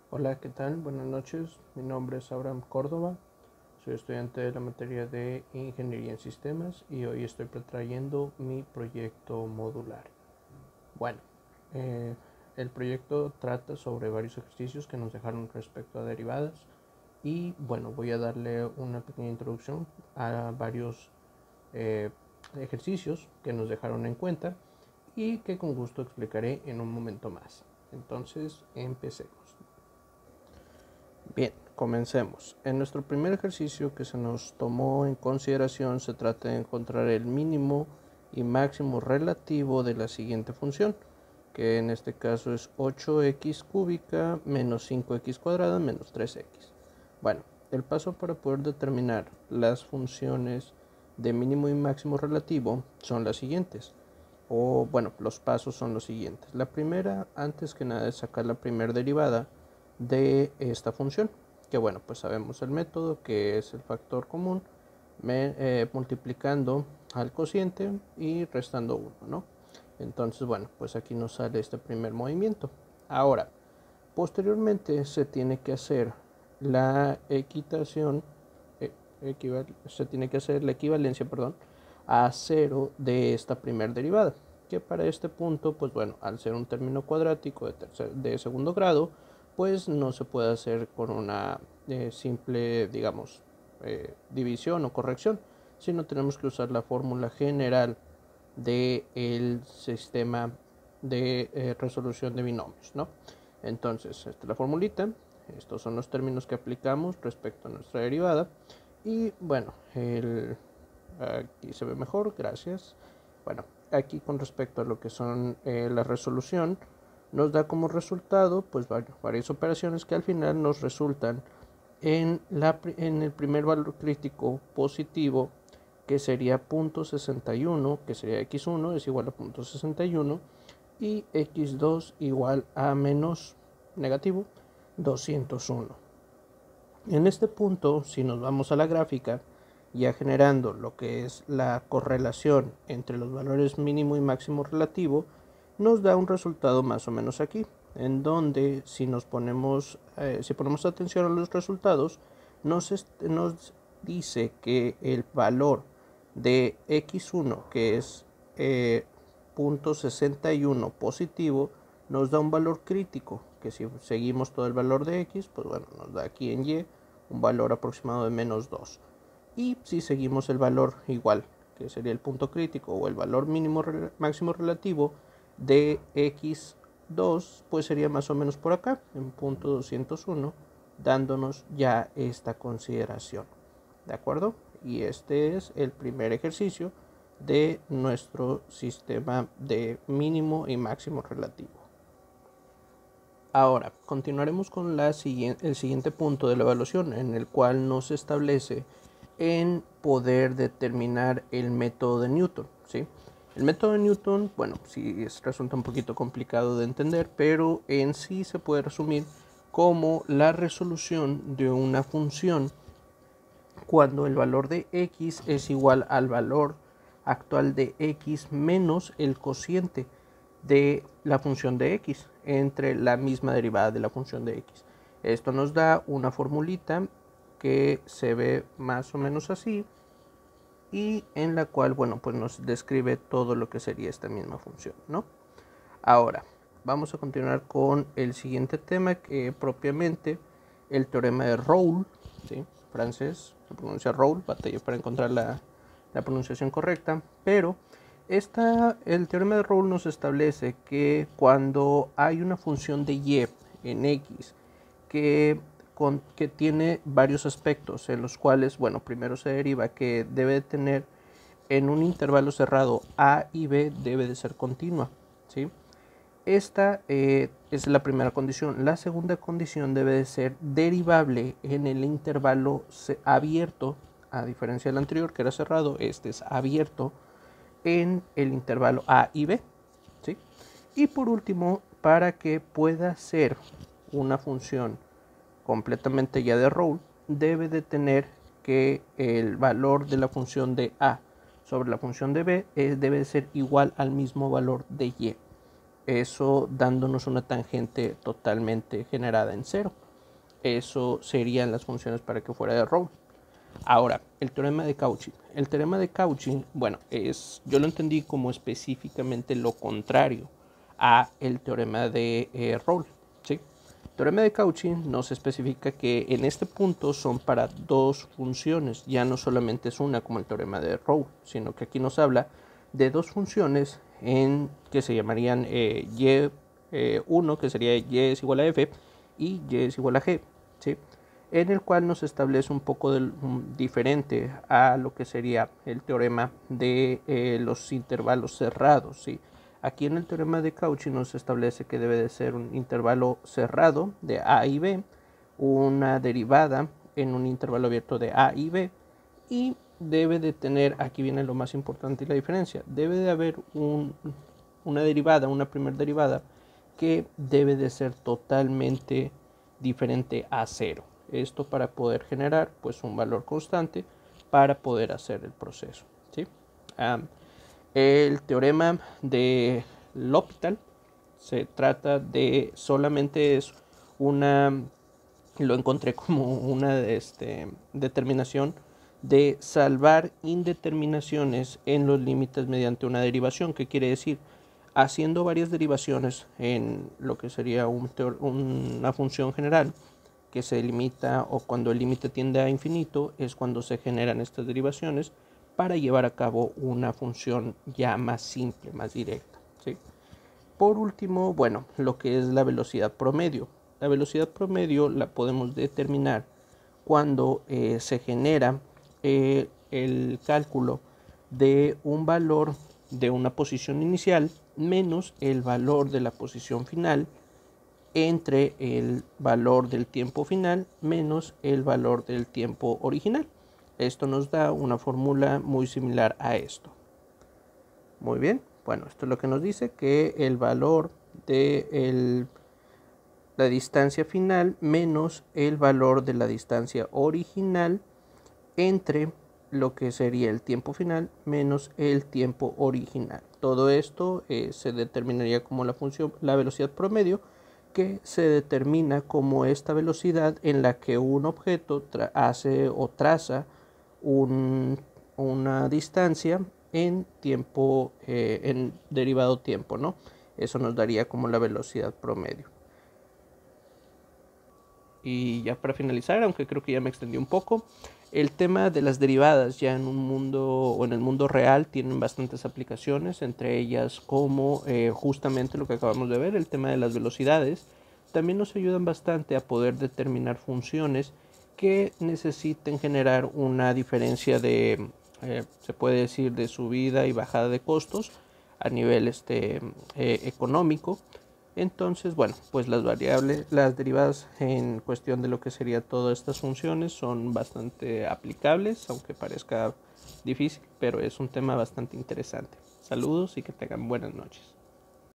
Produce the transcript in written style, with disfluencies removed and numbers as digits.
Hola, ¿qué tal? Buenas noches. Mi nombre es Abraham Córdoba. Soy estudiante de la materia de Ingeniería en Sistemas y hoy estoy trayendo mi proyecto modular. Bueno, eh, el proyecto trata sobre varios ejercicios que nos dejaron respecto a derivadas y bueno, voy a darle una pequeña introducción a varios eh, ejercicios que nos dejaron en cuenta y que con gusto explicaré en un momento más. Entonces, empecemos. Bien, comencemos. En nuestro primer ejercicio que se nos tomó en consideración se trata de encontrar el mínimo y máximo relativo de la siguiente función, que en este caso es 8x cúbica menos 5x cuadrada menos 3x. Bueno, el paso para poder determinar las funciones de mínimo y máximo relativo son las siguientes. O bueno, los pasos son los siguientes. La primera, antes que nada, es sacar la primera derivada de esta función, que bueno, pues sabemos el método, que es el factor común multiplicando al cociente y restando 1, ¿no? Entonces, bueno, pues aquí nos sale este primer movimiento. Ahora, posteriormente se tiene que hacer la equitación, se tiene que hacer la equivalencia, perdón, a 0 de esta primera derivada, que para este punto, pues bueno, al ser un término cuadrático de segundo grado, pues no se puede hacer con una simple, digamos, división o corrección, sino tenemos que usar la fórmula general del sistema de resolución de binomios, ¿no? Entonces, esta es la formulita, estos son los términos que aplicamos respecto a nuestra derivada y bueno, aquí se ve mejor, gracias. Bueno, aquí con respecto a lo que son la resolución, nos da como resultado pues varias operaciones que al final nos resultan en el primer valor crítico positivo, que sería 0.61, que sería x1 es igual a 0.61 y x2 igual a menos negativo 201. En este punto, si nos vamos a la gráfica, ya generando lo que es la correlación entre los valores mínimo y máximo relativo, nos da un resultado más o menos aquí, en donde si ponemos atención a los resultados, nos dice que el valor de x1, que es 0.61 positivo, nos da un valor crítico, que si seguimos todo el valor de x, pues bueno, nos da aquí en y un valor aproximado de menos 2. Y si seguimos el valor igual, que sería el punto crítico o el valor mínimo máximo relativo de x2, pues sería más o menos por acá, en punto 201, dándonos ya esta consideración. ¿De acuerdo? Y este es el primer ejercicio de nuestro sistema de mínimo y máximo relativo. Ahora, continuaremos con el siguiente punto de la evaluación, en el cual nos establece en poder determinar el método de Newton, ¿sí? El método de Newton, bueno, sí resulta un poquito complicado de entender, pero en sí se puede resumir como la resolución de una función cuando el valor de x es igual al valor actual de x menos el cociente de la función de x entre la misma derivada de la función de x. Esto nos da una formulita que se ve más o menos así y en la cual, bueno, pues nos describe todo lo que sería esta misma función, ¿no? Ahora, vamos a continuar con el siguiente tema, que propiamente el teorema de Rolle, ¿sí? Francés, se pronuncia Rolle, batalla para encontrar la pronunciación correcta, pero el teorema de Rolle nos establece que cuando hay una función de y en x que tiene varios aspectos en los cuales, bueno, primero se deriva que debe tener en un intervalo cerrado a y b debe de ser continua, ¿sí? Esta es la primera condición. La segunda condición debe de ser derivable en el intervalo abierto, a diferencia del anterior que era cerrado, este es abierto en el intervalo a y b, ¿sí? Y por último, para que pueda ser una función completamente ya de Rolle, debe de tener que el valor de la función de a sobre la función de b debe de ser igual al mismo valor de y. eso dándonos una tangente totalmente generada en cero. Eso serían las funciones para que fuera de Rolle. Ahora, el teorema de Cauchy. El teorema de Cauchy, bueno, yo lo entendí como específicamente lo contrario a el teorema de Rolle, ¿sí? El teorema de Cauchy nos especifica que en este punto son para dos funciones, ya no solamente es una como el teorema de Rolle, sino que aquí nos habla de dos funciones que se llamarían y1, que sería y es igual a f, y y es igual a g, ¿sí? En el cual nos establece un poco diferente a lo que sería el teorema de los intervalos cerrados, ¿sí? Aquí en el teorema de Cauchy nos establece que debe de ser un intervalo cerrado de a y b, una derivada en un intervalo abierto de a y b, y debe de tener, aquí viene lo más importante y la diferencia, debe de haber una derivada, una primera derivada, que debe de ser totalmente diferente a cero. Esto para poder generar pues un valor constante para poder hacer el proceso, ¿sí? El teorema de L'Hopital se trata de solamente es lo encontré como una determinación de salvar indeterminaciones en los límites mediante una derivación. ¿Qué quiere decir? Haciendo varias derivaciones en lo que sería una función general que se limita, o cuando el límite tiende a infinito es cuando se generan estas derivaciones para llevar a cabo una función ya más simple, más directa, ¿sí? Por último, bueno, lo que es la velocidad promedio. La velocidad promedio la podemos determinar cuando se genera el cálculo de un valor de una posición inicial menos el valor de la posición final entre el valor del tiempo final menos el valor del tiempo original. Esto nos da una fórmula muy similar a esto. Muy bien, bueno, esto es lo que nos dice que el valor de la distancia final menos el valor de la distancia original entre lo que sería el tiempo final menos el tiempo original. Todo esto se determinaría como la velocidad promedio, que se determina como esta velocidad en la que un objeto hace o traza una distancia en tiempo, en derivado tiempo, ¿no? Eso nos daría como la velocidad promedio. Y ya para finalizar, aunque creo que ya me extendí un poco, el tema de las derivadas ya en un mundo o en el mundo real tienen bastantes aplicaciones, entre ellas como justamente lo que acabamos de ver, el tema de las velocidades. También nos ayudan bastante a poder determinar funciones que necesiten generar una diferencia de, se puede decir, de subida y bajada de costos a nivel económico. Entonces, bueno, pues las derivadas en cuestión de lo que sería todas estas funciones son bastante aplicables, aunque parezca difícil, pero es un tema bastante interesante. Saludos y que tengan buenas noches.